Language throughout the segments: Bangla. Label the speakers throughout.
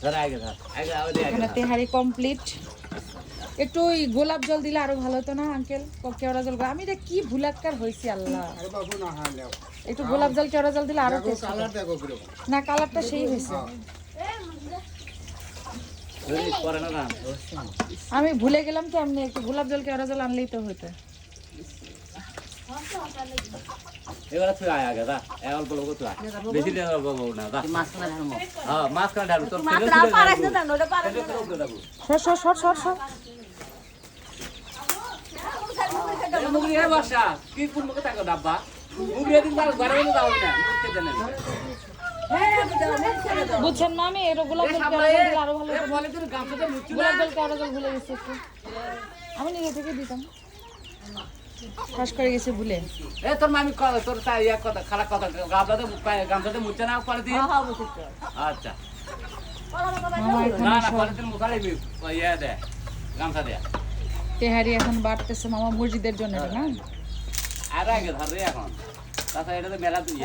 Speaker 1: এখানে তেহারি কমপ্লিট। একটু ওই গোলাপ জল দিলে আরো ভালো হতো না আঙ্কেল? কেওড়া জল, আমি এটা কি ভুলাক্কার হয়েছি আল্লাহ। একটু গোলাপ জল কেওড়া জল দিলে আরো টেস্ট না, কালারটা সেই হয়েছে। আমি ভুলে গেলাম তো, এমনি একটু গোলাপ জল কেওড়া জল আনলেই তো হতো।
Speaker 2: এবারে তুই আয় আগে দা, অল্প লোক তুই আয়, বেশি দিয়ে অল্প না দা। মাছখানা ঢালবো। হ্যাঁ মাছখানা ঢালবো, তোর ছেলে ছেলে পারাইছ না, ওটা পারাইছ না।
Speaker 1: সর সর সর সর।
Speaker 2: মুগরি এ বর্ষা, কি কোন মুখে থাকো ডাব্বা? মুগরি দিন দাও, ঘরে বলে দাও না, মুখে দেন না।
Speaker 1: বুঝছেন না, আমি এর গোলাপ জল কেওড়া জল দিলে আরো ভালো হতো।
Speaker 2: বলে তুই গামছাতে মুচ্ছু না।
Speaker 1: গোলাপ জল কেওড়া জল ভুলে গেছি একটু, আমি নিজে থেকে দিতাম, ফাঁস করে গেছি ভুলে।
Speaker 2: এ তোর মামি তোর তা ইয়া কথা খারাপ কথা, গামছাতে মুচ্ছে না পরে দিন। আচ্ছা
Speaker 1: মামা এখানে
Speaker 2: না না,
Speaker 1: সব
Speaker 2: পরে দিন মুখালে ইয়া দে, গামছা দে।
Speaker 1: তেহারি এখন বাড়তেছে মামা মসজিদের জন্য, এটা না?
Speaker 2: আর আগে ধর রে এখন, তাছাড়া এটা তো মেলা তুই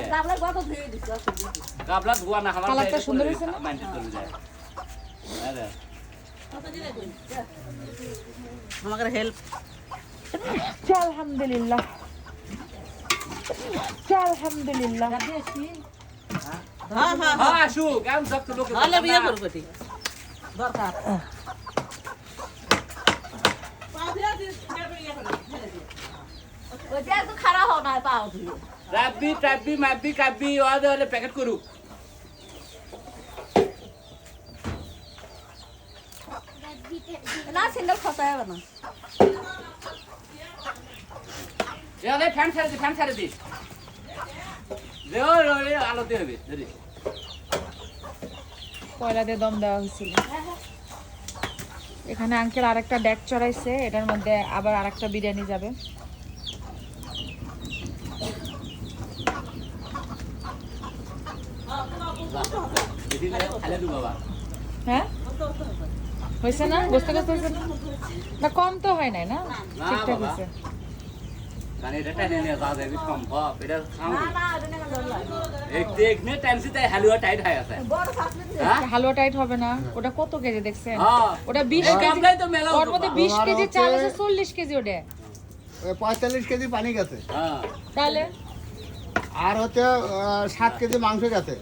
Speaker 2: গাবলা ধোয়া না খাবার।
Speaker 1: কালারটা সুন্দর হয়েছে না?
Speaker 2: মাইন্ড চলে যায়। আরে
Speaker 3: আমাকে হেল্প।
Speaker 1: আলহামদুলিল্লাহ, আলহামদুলিল্লাহ।
Speaker 3: হ্যাঁ হ্যাঁ
Speaker 2: হ্যাঁ আসু কেমন সব তো লোক
Speaker 3: হলে বিয়ে করব ঠিক দরকার। ওই যে তো খারাপ হয় না পাও ধুয়ে।
Speaker 2: রাব্বি টাব্বি মাব্বি কাব্বি ওয়াদে হলে প্যাকেট করু।
Speaker 3: না সিঙ্গেল খসায় না।
Speaker 2: এলে ফ্যান ছেড়ে দি দেও রে, আলোতে হবে ধরি।
Speaker 1: কয়লা দিয়ে দম দেওয়া হয়েছিল। এখানে আঙ্কেল আরেকটা ডেক চড়াইছে, এটার মধ্যে আবার আরেকটা বিরিয়ানি যাবে।
Speaker 2: খালে দু বাবা।
Speaker 1: হ্যাঁ হয়েছে না? বুঝতে হয়েছে না? না কম তো হয় নাই না, ঠিকঠাক
Speaker 2: বাবা।
Speaker 1: হয়েছে।
Speaker 2: মানে এটা টেনে নিয়ে যাওয়া যাবে সম্ভব, এটা খাও
Speaker 3: না না এটা না ধরলা।
Speaker 2: এক নে টেনসি তাই হালুয়া টাইট হয়ে আছে।
Speaker 3: বড় ফাসলে
Speaker 2: হ্যাঁ
Speaker 1: হালুয়া টাইট হবে না, ওটা কত কেজি দেখছেন?
Speaker 2: হ্যাঁ
Speaker 1: ওটা 20 কেজি,
Speaker 2: গামলাই তো মেলা
Speaker 1: ওর মধ্যে 20 কেজি চাল আছে, 40 কেজি ওটা।
Speaker 4: 45 কেজি পানি গেছে,
Speaker 2: হ্যাঁ
Speaker 1: তাহলে
Speaker 4: আর হচ্ছে 7 কেজি মাংস গেছে,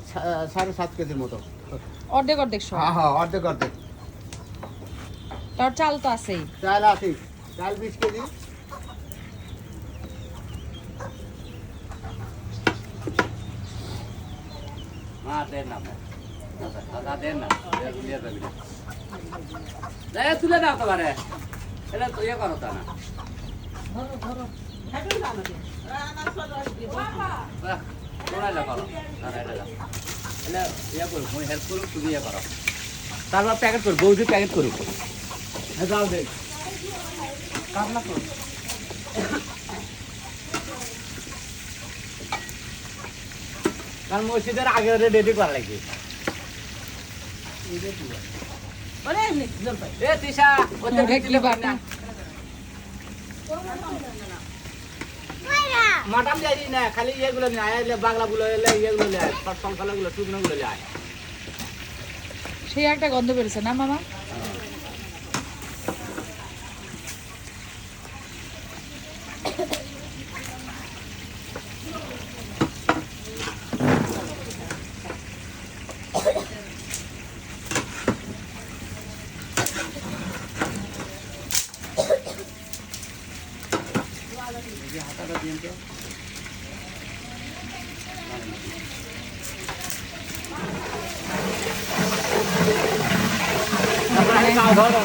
Speaker 4: 7.5 কেজির মতো।
Speaker 1: অর্ধেক অর্ধেক সব।
Speaker 4: হ্যাঁ হ্যাঁ, অর্ধেক অর্ধেক।
Speaker 1: তার চাল তো আছেই।
Speaker 4: চাল আছে, চাল 20 কেজি।
Speaker 2: হ্যাঁ দেন না দাদা দেন না, দিয়ে যাবি না। যাই তুলে দাও তোমারে, এটা তো ইয়ে করো তা না। তোরা এটা করো, দাদা এটা দাও। এটা ইয়ে করো, মই হেল্প করুক, তুমি ইয়ে করো। তারপর প্যাকেট করো, বৌদি প্যাকেট করুক। হ্যাঁ যাও দেখ কামলা করো। কারণ মসজিদের আগে রেডি করা লাগবে।
Speaker 3: ওরে এমনি জল পাই।
Speaker 2: এ তিশা ওতে
Speaker 1: ওটা কি বাটা?
Speaker 2: মাটাম যাই না, খালি এগুলো নিয়ে আয়, বাংলাগুলো এলে এগুলো নিয়ে আয়, সংখ্যাগুলো শুকনোগুলো নিয়ে আয়।
Speaker 1: সেই একটা গন্ধ বেরোছে না মামা?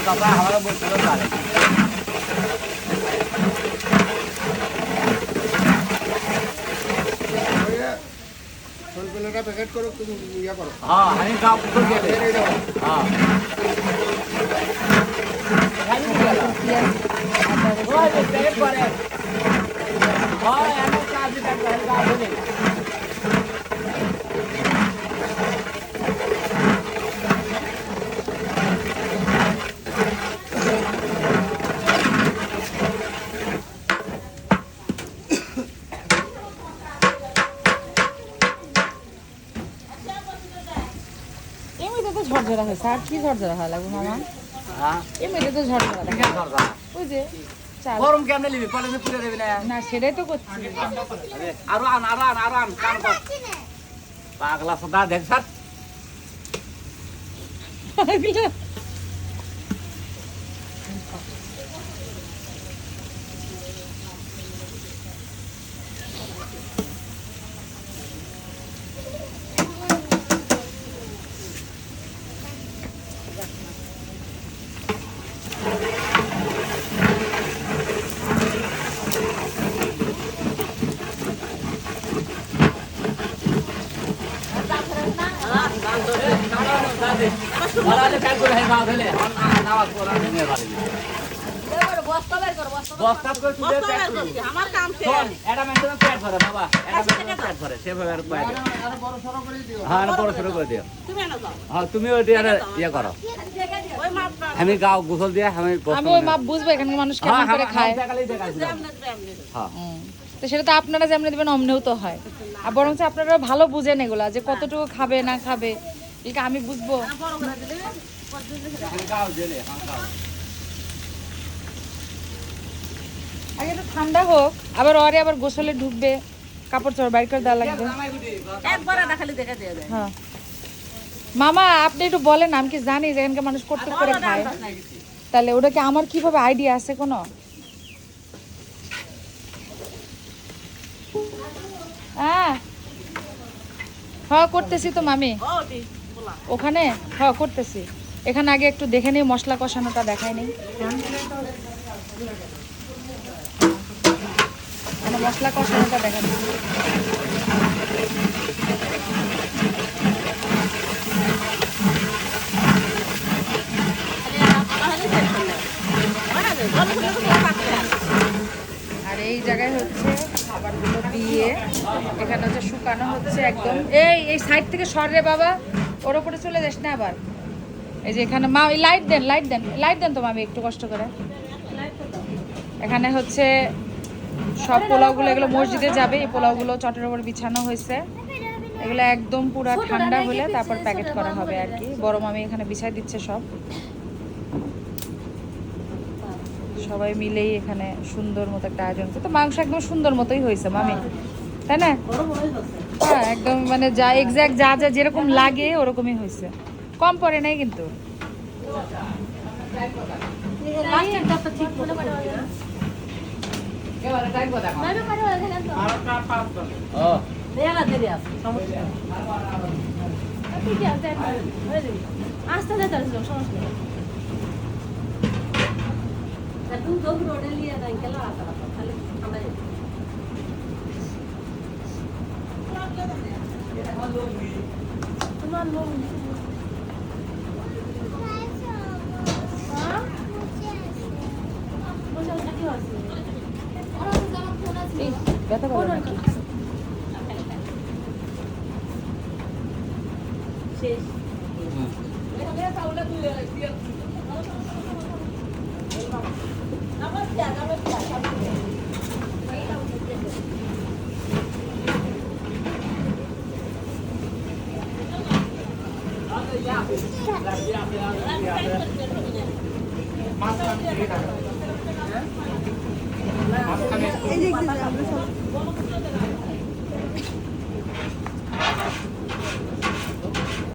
Speaker 2: তারপরে আমার বলছিল তাহলে
Speaker 4: ছোলপেলেটা প্যাকেট করো, তুমি ইয়া করো।
Speaker 2: হ্যাঁ আমি গাঁও পুকুর গেলে হ্যাঁ প্যাকেট করে হ্যাঁ এমন কাজ করে গাঁও বলে
Speaker 1: তো ঝরঝরা হয়েছে, আর কি ঝরঝরা হয় লাগবে মামা?
Speaker 2: হ্যাঁ
Speaker 1: এমনিতে তো ঝরঝরা
Speaker 2: ঠিক
Speaker 1: দেখা
Speaker 2: আছে দরকার
Speaker 1: ওই যে চাল
Speaker 2: গরম কেমনে নিবি কলেজে পুরে দেবি না
Speaker 1: না সেটাই তো করছি।
Speaker 2: আরে, আরো আন কান কর পাগলা সদা দেখ সাত প্যাক করে হ্যাঁ গাও ধরে নামাজ পড়া নিয়ে বাড়ি
Speaker 3: বস্তা বের কর, বস্তা বের কর।
Speaker 2: বস্তা করে তুই
Speaker 3: বস্তা
Speaker 2: প্যাক
Speaker 3: বের
Speaker 2: করবি
Speaker 3: করছি, আমার কাম শেষ।
Speaker 2: শোন এটা মেনটেন প্যাক করে বাবা এটা মেনটেন প্যাক করে সেভাবে আর পায় না
Speaker 4: আরো বড় সড়ো করে দিও।
Speaker 2: হ্যাঁ বড় শুরু করে দিও
Speaker 3: তুমি এনে দাও।
Speaker 2: হ্যাঁ তুমি ওই ইয়ে করো
Speaker 3: ওই মাপটা
Speaker 2: আমি গাও গোসল দিয়ে আমি
Speaker 1: আমি ওই মাপ বুঝবো এখানে মানুষ কেমন করে খায়।
Speaker 3: যেমন দেবে
Speaker 2: হ্যাঁ
Speaker 1: তো সেটা তো আপনারা যেমন দেবেন অমনেও তো হয়, আর বরঞ্চ আপনারা ভালো বুঝেন এগুলা যে কতটুকু খাবে না খাবে, এটা আমি বুঝবো।
Speaker 3: বড় করে দিলে
Speaker 2: গাও জেলে হ্যাঁ গাও
Speaker 1: আগে একটু ঠান্ডা হোক, আবার ওরে আবার গোসলে ঢুকবে, কাপড় চোপড় বাইর করে দেওয়া লাগবে।
Speaker 3: একবার দেখালি দেখে দিয়ে দেয়।
Speaker 1: হ্যাঁ মামা আপনি একটু বলেন, আমি কি জানি যে এখানকার মানুষ করতে করে খায়, তাহলে ওটা কি আমার কিভাবে আইডিয়া আছে কোনো? হ্যাঁ করতেছি তো মামি
Speaker 3: ও ঠিক বলা।
Speaker 1: ওখানে, হ্যাঁ করতেছি। এখানে আগে একটু দেখে নিই মশলা কষানোটা দেখাই নেই, মশলা কষানোটা দেখা নেই। আর এই জায়গায় হচ্ছে খাবারগুলো দিয়ে এখানে হচ্ছে শুকানো হচ্ছে একদম। এই সাইড থেকে সর রে বাবা, ওর উপরে চলে যাস না আবার। এই যে এখানে মা ওই লাইট দেন তো মামি একটু কষ্ট করে। এখানে হচ্ছে সব পোলাওগুলো এগুলো মসজিদে যাবে, এই পোলাওগুলো চটের উপর বিছানো হয়েছে। এগুলো একদম পুরো ঠান্ডা হলে তারপর প্যাকেট করা হবে আর কি। বড় মামি এখানে বিছাই দিচ্ছে সব, সবাই মিলেই এখানে সুন্দর মতো একটা আয়োজন করছে। তো মাংস একদম সুন্দর মতোই হয়েছে মামি, তাই না? হ্যাঁ একদম মানে যা এক্স্যাক্ট যা যা যেরকম লাগে ওরকমই হয়েছে, কম পড়ে নাই কিন্তু।
Speaker 2: ও
Speaker 3: আস্তে যেতে সমস্যা নেই। দুধ রোডে নিয়ে যাই গেল তাহলে আমরা তোমার লোক
Speaker 1: এই ব্যথা করে নাকি?
Speaker 3: শেষ
Speaker 4: মাঝখানে